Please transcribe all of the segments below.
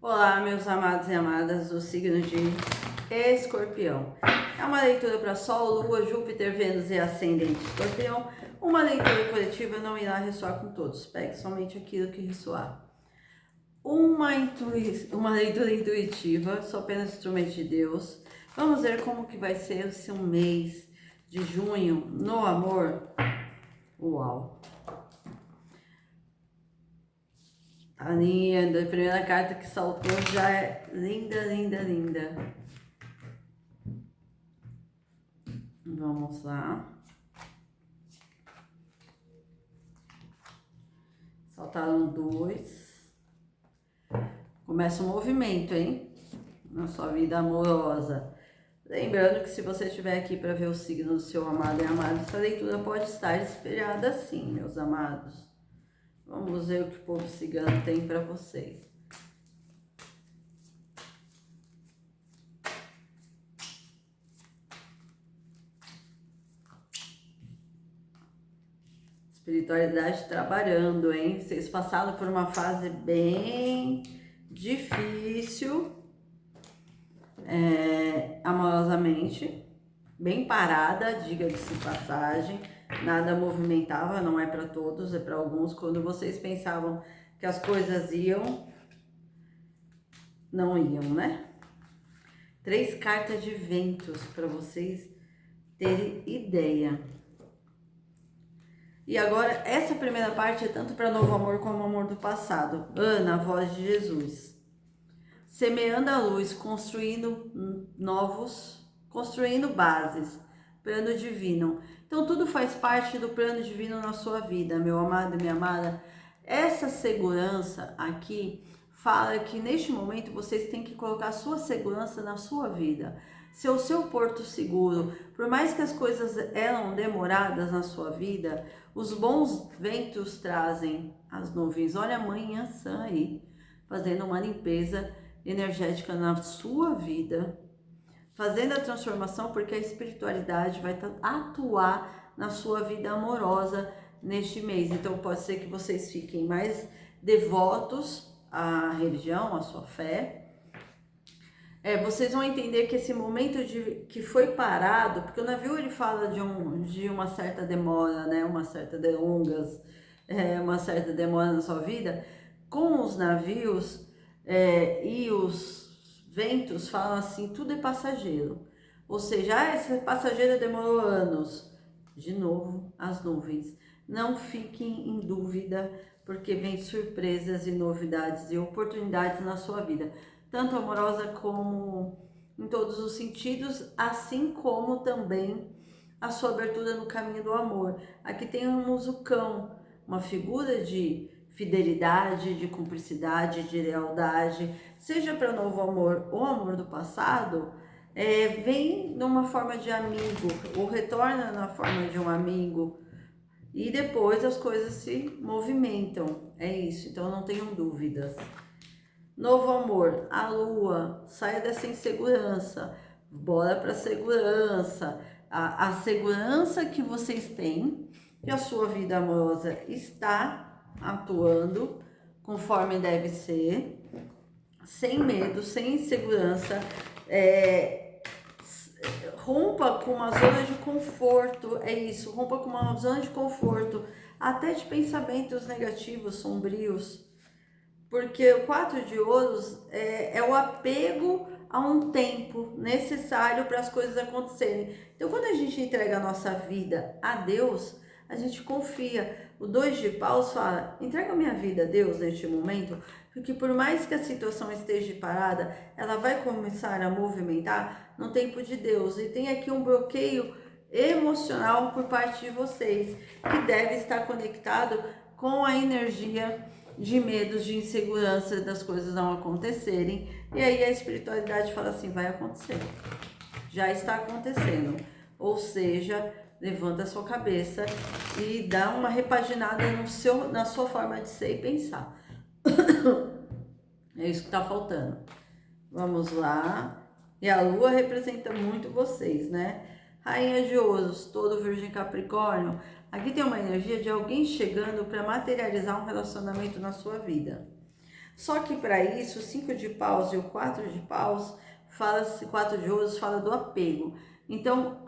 Olá, meus amados e amadas do signo de Escorpião. É uma leitura para Sol, Lua, Júpiter, Vênus e Ascendente Escorpião. Uma leitura coletiva não irá ressoar com todos. Pegue somente aquilo que ressoar. Uma leitura intuitiva, sou apenas instrumento de Deus. Vamos ver como que vai ser o seu mês de junho no amor. Uau! Tá linda, a primeira carta que saltou já é linda, linda, linda. Vamos lá. Saltaram 2. Começa um movimento, hein? Na sua vida amorosa. Lembrando que se você estiver aqui para ver o signo do seu amado e amada, essa leitura pode estar espelhada assim, meus amados. Vamos ver o que o povo cigano tem para vocês. Espiritualidade trabalhando, hein? Vocês passaram por uma fase bem difícil, amorosamente, bem parada, diga-se de passagem, nada movimentava, não é para todos, é para alguns. Quando vocês pensavam que as coisas iam, não iam, né? 3 cartas de ventos para vocês terem ideia. E agora, essa primeira parte é tanto para novo amor como amor do passado. Ana, a voz de Jesus. Semeando a luz, construindo construindo bases, plano divino. Então, tudo faz parte do plano divino na sua vida, meu amado e minha amada. Essa segurança aqui fala que neste momento vocês têm que colocar a sua segurança na sua vida. Ser o seu porto seguro. Por mais que as coisas eram demoradas na sua vida, os bons ventos trazem as nuvens. Olha a mãe Yansan aí, fazendo uma limpeza energética na sua vida, fazendo a transformação, porque a espiritualidade vai atuar na sua vida amorosa neste mês. Então pode ser que vocês fiquem mais devotos à religião, à sua fé. Vocês vão entender que esse momento que foi parado, porque o navio ele fala de uma certa demora, né? Uma certa delongas, uma certa demora na sua vida. Com os navios e os ventos falam assim, tudo é passageiro. Ou seja, esse passageiro demorou anos. De novo, as nuvens. Não fiquem em dúvida, porque vem surpresas e novidades e oportunidades na sua vida. Tanto amorosa como em todos os sentidos, assim como também a sua abertura no caminho do amor. Aqui temos o cão, uma figura de fidelidade, de cumplicidade, de lealdade, seja para novo amor ou amor do passado, vem numa forma de amigo, ou retorna na forma de um amigo, e depois as coisas se movimentam, é isso, então não tenham dúvidas. Novo amor, a lua, saia dessa insegurança, bora para a segurança, a segurança que vocês têm, que a sua vida amorosa está atuando conforme deve ser, sem medo, sem insegurança, rompa com uma zona de conforto, é isso, rompa com uma zona de conforto, até de pensamentos negativos, sombrios, porque o 4 de ouros é o apego a um tempo necessário para as coisas acontecerem. Então, quando a gente entrega a nossa vida a Deus, a gente confia. O 2 de paus fala, entrega a minha vida a Deus neste momento, porque por mais que a situação esteja parada, ela vai começar a movimentar no tempo de Deus. E tem aqui um bloqueio emocional por parte de vocês, que deve estar conectado com a energia de medos, de insegurança das coisas não acontecerem. E aí a espiritualidade fala assim, vai acontecer. Já está acontecendo. Ou seja, levanta a sua cabeça e dá uma repaginada na sua forma de ser e pensar. É isso que está faltando. Vamos lá. E a lua representa muito vocês, né? Rainha de ouros, todo virgem capricórnio. Aqui tem uma energia de alguém chegando para materializar um relacionamento na sua vida. Só que para isso, o 5 de paus e o 4 de paus, fala-se, 4 de ouros fala do apego. Então,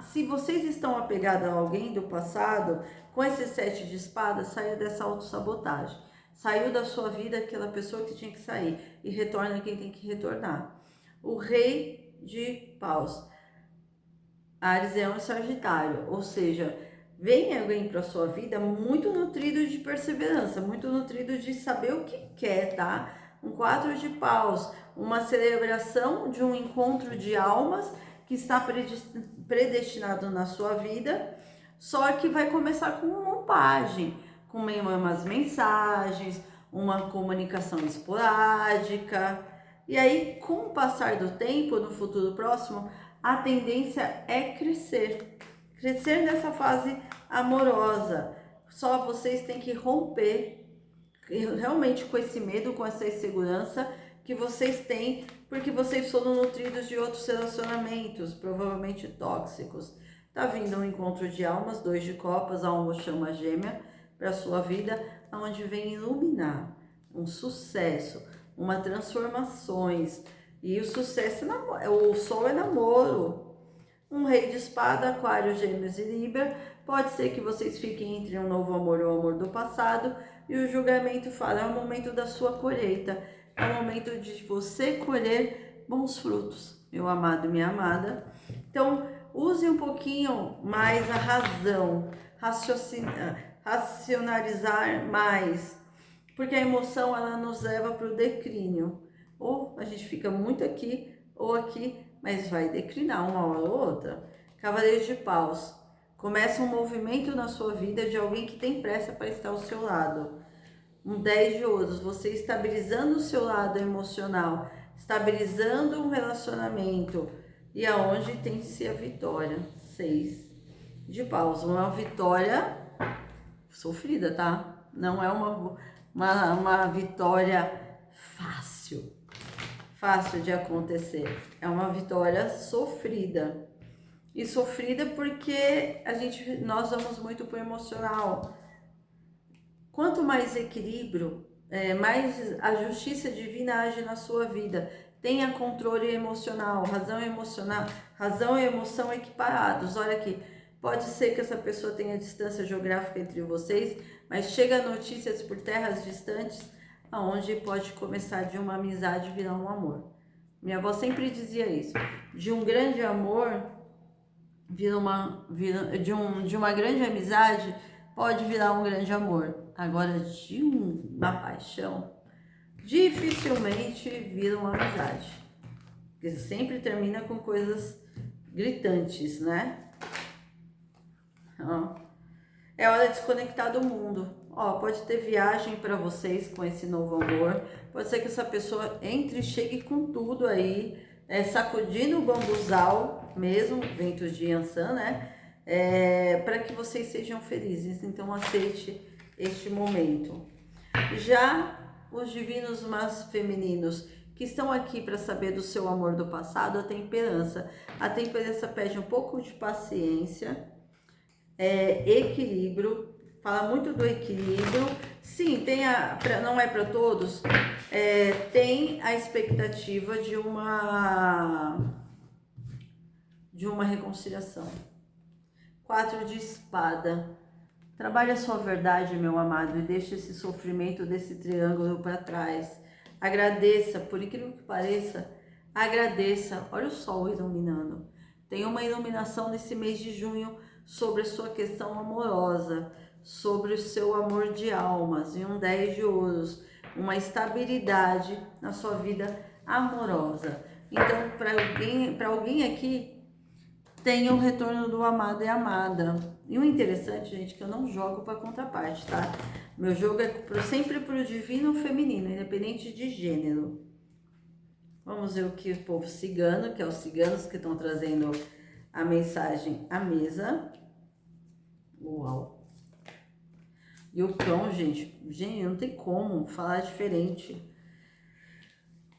se vocês estão apegados a alguém do passado, com esse 7 de espadas, saia dessa autossabotagem. Saiu da sua vida aquela pessoa que tinha que sair e retorna quem tem que retornar. O rei de paus, Áries, Leão e Sagitário, ou seja, vem alguém para sua vida muito nutrido de perseverança, muito nutrido de saber o que quer, tá? Um 4 de paus, uma celebração de um encontro de almas que está predestinado na sua vida, só que vai começar com uma roupagem, com umas mensagens, uma comunicação esporádica. E aí, com o passar do tempo, no futuro próximo, a tendência é crescer nessa fase amorosa. Só vocês têm que romper realmente com esse medo, com essa insegurança que vocês têm, porque vocês foram nutridos de outros relacionamentos, provavelmente tóxicos. Tá vindo um encontro de almas, 2 de copas, a uma chama gêmea para sua vida, onde vem iluminar um sucesso, uma transformações. E o sucesso, o sol é namoro. Um rei de espada, aquário, gêmeos e libra. Pode ser que vocês fiquem entre um novo amor ou o amor do passado. E o julgamento fala, é o momento da sua colheita. É o momento de você colher bons frutos, meu amado e minha amada. Então, use um pouquinho mais a razão, racionalizar mais. Porque a emoção, ela nos leva para o declínio. Ou a gente fica muito aqui ou aqui, mas vai declinar uma hora ou outra. Cavaleiro de paus. Começa um movimento na sua vida de alguém que tem pressa para estar ao seu lado. Um 10 de ouros. Você estabilizando o seu lado emocional, estabilizando um relacionamento. E aonde tem-se a vitória. 6 de paus. Uma vitória sofrida, tá? Não é uma vitória fácil de acontecer. É uma vitória sofrida. E sofrida porque nós vamos muito pro emocional. Quanto mais equilíbrio, mais a justiça divina age na sua vida. Tenha controle emocional, razão e emoção equiparados. Olha aqui, pode ser que essa pessoa tenha distância geográfica entre vocês, mas chega notícias por terras distantes, aonde pode começar de uma amizade virar um amor. Minha avó sempre dizia isso. De um grande amor, de uma grande amizade, pode virar um grande amor. Agora, de uma paixão, dificilmente vira uma amizade. Porque sempre termina com coisas gritantes, né? É hora de desconectar do mundo. Pode ter viagem para vocês com esse novo amor. Pode ser que essa pessoa entre e chegue com tudo aí, sacudindo o bambuzal mesmo, ventos de Yansan, né? Para que vocês sejam felizes. Então aceite este momento. Já os divinos mas femininos que estão aqui para saber do seu amor do passado, a temperança. A temperança pede um pouco de paciência, equilíbrio. Fala muito do equilíbrio. Sim, não é para todos. Tem a expectativa de uma reconciliação. 4 de espada. Trabalhe a sua verdade, meu amado, e deixe esse sofrimento desse triângulo para trás. Agradeça, por incrível que pareça, agradeça. Olha o sol iluminando. Tem uma iluminação nesse mês de junho sobre a sua questão amorosa, sobre o seu amor de almas, e um 10 de ouros, uma estabilidade na sua vida amorosa. Então, para alguém aqui, tem o retorno do amado e amada. E o interessante, gente, que eu não jogo para contraparte, tá? Meu jogo é sempre pro divino feminino, independente de gênero. Vamos ver o que o povo cigano, que é os ciganos que estão trazendo a mensagem à mesa. Uau! E o cão, gente, não tem como falar diferente.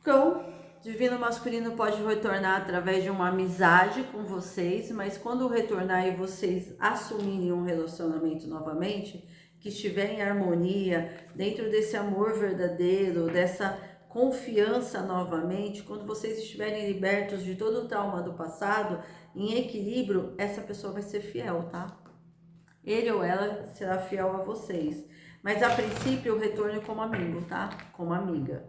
Cão, divino masculino pode retornar através de uma amizade com vocês, mas quando retornar e vocês assumirem um relacionamento novamente, que estiver em harmonia, dentro desse amor verdadeiro, dessa confiança novamente, quando vocês estiverem libertos de todo o trauma do passado, em equilíbrio, essa pessoa vai ser fiel, tá? Ele ou ela será fiel a vocês. Mas a princípio o retorno é como amigo, tá? Como amiga.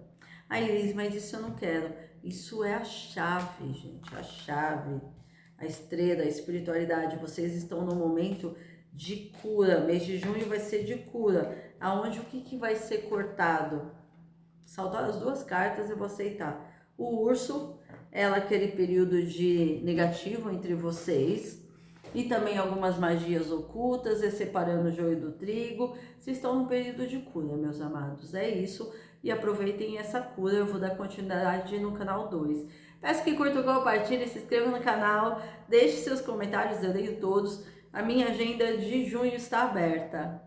Aí, Iris, mas isso eu não quero. Isso é a chave, gente. A chave. A estrela, a espiritualidade. Vocês estão no momento de cura. Mês de junho vai ser de cura. Aonde o que vai ser cortado? Saltar as duas cartas, eu vou aceitar. O urso, ela aquele período de negativo entre vocês. E também algumas magias ocultas, separando o joio do trigo. Vocês estão num período de cura, meus amados. É isso. E aproveitem essa cura. Eu vou dar continuidade no canal 2. Peço que curtam, compartilhem, se inscrevam no canal. Deixe seus comentários, eu leio todos. A minha agenda de junho está aberta.